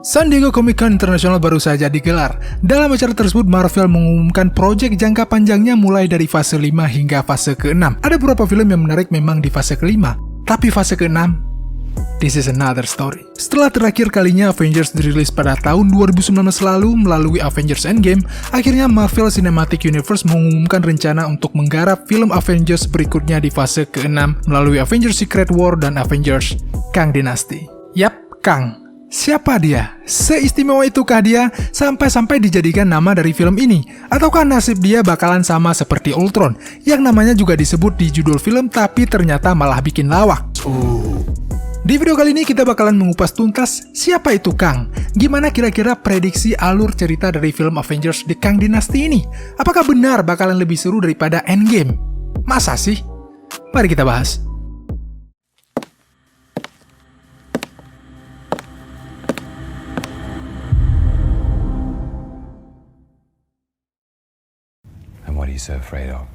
San Diego Comic Con International baru saja digelar. Dalam acara tersebut, Marvel mengumumkan proyek jangka panjangnya mulai dari fase 5 hingga fase ke-6. Ada beberapa film yang menarik memang di fase ke-5, tapi fase ke-6, this is another story. Setelah terakhir kalinya Avengers dirilis pada tahun 2019 lalu melalui Avengers Endgame, akhirnya Marvel Cinematic Universe mengumumkan rencana untuk menggarap film Avengers berikutnya di fase ke-6 melalui Avengers Secret War dan Avengers Kang Dynasty. Yap, Kang. Siapa dia? Seistimewa itukah dia sampai-sampai dijadikan nama dari film ini? Ataukah nasib dia bakalan sama seperti Ultron, yang namanya juga disebut di judul film tapi ternyata malah bikin lawak? Di video kali ini kita bakalan mengupas tuntas siapa itu Kang. Gimana kira-kira prediksi alur cerita dari film Avengers The Kang Dynasty ini? Apakah benar bakalan lebih seru daripada Endgame? Masa sih? Mari kita bahas. What are you so afraid of?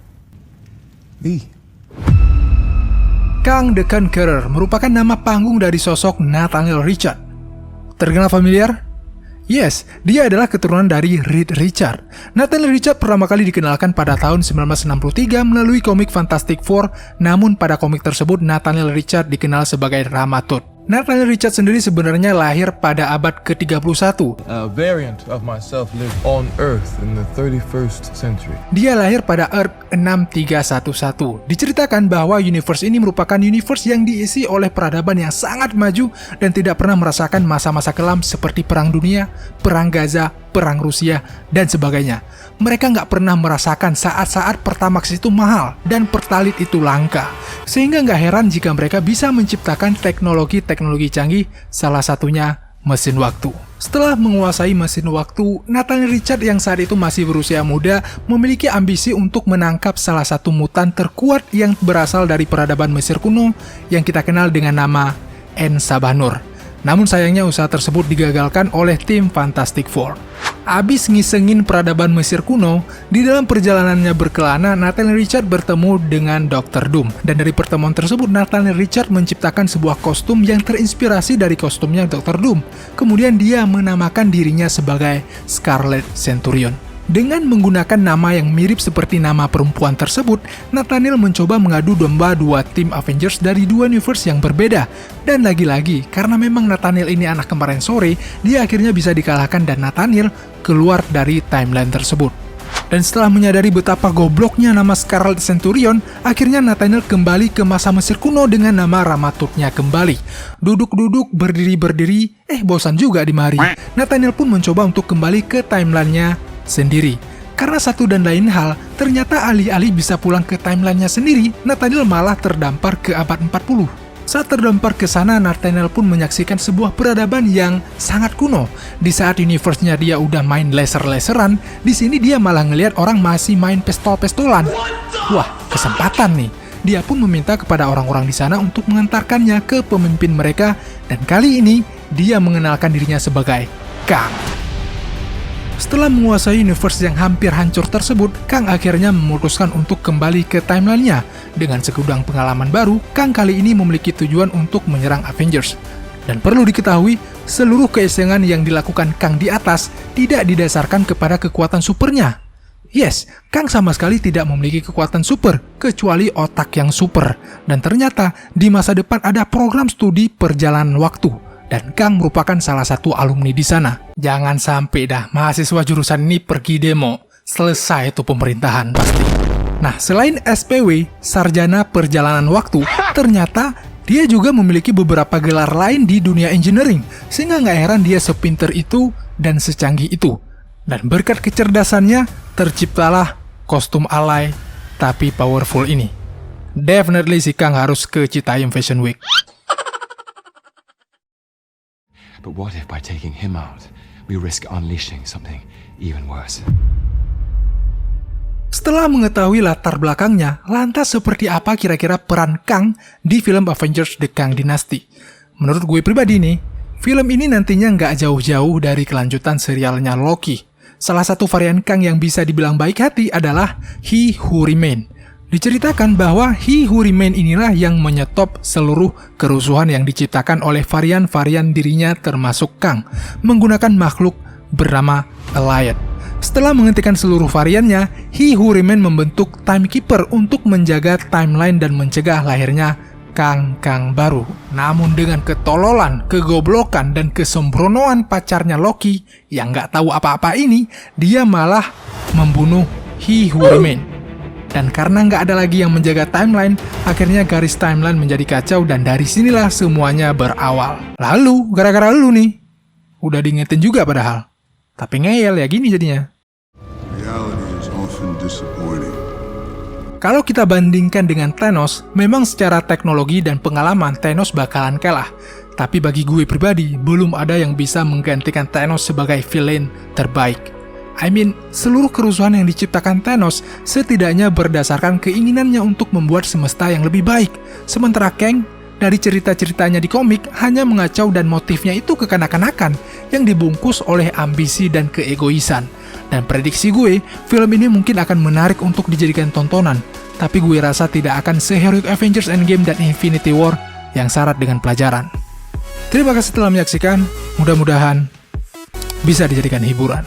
Me. Kang the Conqueror merupakan nama panggung dari sosok Nathaniel Richard. Terkenal familiar? Yes, dia adalah keturunan dari Reed Richard. Nathaniel Richard pertama kali dikenalkan pada tahun 1963 melalui komik Fantastic Four, namun pada komik tersebut Nathaniel Richard dikenal sebagai Ramatut. Nathaniel Richard sendiri sebenarnya lahir pada abad ke-31. A variant of myself lived on Earth in the 31st century. Dia lahir pada Earth 6311. Diceritakan bahwa universe ini merupakan universe yang diisi oleh peradaban yang sangat maju dan tidak pernah merasakan masa-masa kelam seperti Perang Dunia, Perang Gaza, Perang Rusia, dan sebagainya. Mereka nggak pernah merasakan saat-saat Pertamax itu mahal dan Pertalite itu langka. Sehingga nggak heran jika mereka bisa menciptakan teknologi-teknologi canggih, salah satunya mesin waktu. Setelah menguasai mesin waktu, Nathaniel Richard yang saat itu masih berusia muda memiliki ambisi untuk menangkap salah satu mutan terkuat yang berasal dari peradaban Mesir kuno yang kita kenal dengan nama En-Sabanur. Namun sayangnya usaha tersebut digagalkan oleh tim Fantastic Four. Abis ngisengin peradaban Mesir kuno, di dalam perjalanannya berkelana, Nathaniel Richard bertemu dengan Dr. Doom. Dan dari pertemuan tersebut, Nathaniel Richard menciptakan sebuah kostum yang terinspirasi dari kostumnya Dr. Doom. Kemudian dia menamakan dirinya sebagai Scarlet Centurion. Dengan menggunakan nama yang mirip seperti nama perempuan tersebut, Nathaniel mencoba mengadu domba dua tim Avengers dari dua universe yang berbeda. Dan lagi-lagi, karena memang Nathaniel ini anak kemarin sore, dia akhirnya bisa dikalahkan dan Nathaniel keluar dari timeline tersebut. Dan setelah menyadari betapa gobloknya nama Scarlet Centurion, akhirnya Nathaniel kembali ke masa Mesir kuno dengan nama Ramatutnya kembali. Duduk-duduk, berdiri-berdiri, bosan juga di mari. Nathaniel pun mencoba untuk kembali ke timelinenya sendiri. Karena satu dan lain hal, ternyata alih-alih bisa pulang ke timelinenya sendiri, Nathaniel malah terdampar ke abad 40. Saat terdampar ke sana, Nathaniel pun menyaksikan sebuah peradaban yang sangat kuno. Di saat universe-nya dia udah main laser-laseran, di sini dia malah ngelihat orang masih main pistol-pistolan. Wah, kesempatan nih. Dia pun meminta kepada orang-orang di sana untuk mengantarkannya ke pemimpin mereka, dan kali ini dia mengenalkan dirinya sebagai Kang. Setelah menguasai universe yang hampir hancur tersebut, Kang akhirnya memutuskan untuk kembali ke timeline-nya. Dengan segudang pengalaman baru, Kang kali ini memiliki tujuan untuk menyerang Avengers. Dan perlu diketahui, seluruh keisengan yang dilakukan Kang di atas tidak didasarkan kepada kekuatan supernya. Yes, Kang sama sekali tidak memiliki kekuatan super, kecuali otak yang super. Dan ternyata, di masa depan ada program studi perjalanan waktu. Dan Kang merupakan salah satu alumni di sana. Jangan sampai dah mahasiswa jurusan ini pergi demo. Selesai tuh pemerintahan pasti. Nah, selain SPW, Sarjana Perjalanan Waktu, ternyata dia juga memiliki beberapa gelar lain di dunia engineering. Sehingga nggak heran dia sepinter itu dan secanggih itu. Dan berkat kecerdasannya, terciptalah kostum alay tapi powerful ini. Definitely si Kang harus ke Citayam Fashion Week. But what if by taking him out, we risk unleashing something even worse? Setelah mengetahui latar belakangnya, lantas seperti apa kira-kira peran Kang di film Avengers The Kang Dynasty? Menurut gue pribadi nih, film ini nantinya nggak jauh-jauh dari kelanjutan serialnya Loki. Salah satu varian Kang yang bisa dibilang baik hati adalah He Who Remain. Diceritakan bahwa He Who Remain inilah yang menyetop seluruh kerusuhan yang diciptakan oleh varian-varian dirinya termasuk Kang, menggunakan makhluk bernama Allied. Setelah menghentikan seluruh variannya, He Who Remain membentuk Timekeeper untuk menjaga timeline dan mencegah lahirnya Kang baru. Namun dengan ketololan, kegoblokan, dan kesembronoan pacarnya Loki yang nggak tahu apa-apa ini, dia malah membunuh He Who Remain. Dan karena nggak ada lagi yang menjaga timeline, akhirnya garis timeline menjadi kacau dan dari sinilah semuanya berawal. Lalu, gara-gara lu nih, udah diingetin juga padahal. Tapi ngeyel ya gini jadinya. Reality is often disappointing. Kalau kita bandingkan dengan Thanos, memang secara teknologi dan pengalaman Thanos bakalan kalah. Tapi bagi gue pribadi, belum ada yang bisa menggantikan Thanos sebagai villain terbaik. Seluruh kerusuhan yang diciptakan Thanos setidaknya berdasarkan keinginannya untuk membuat semesta yang lebih baik. Sementara Kang, dari cerita-ceritanya di komik, hanya mengacau dan motifnya itu kekanak-kanakan yang dibungkus oleh ambisi dan keegoisan. Dan prediksi gue, film ini mungkin akan menarik untuk dijadikan tontonan, tapi gue rasa tidak akan seheroik Avengers Endgame dan Infinity War yang syarat dengan pelajaran. Terima kasih telah menyaksikan, mudah-mudahan bisa dijadikan hiburan.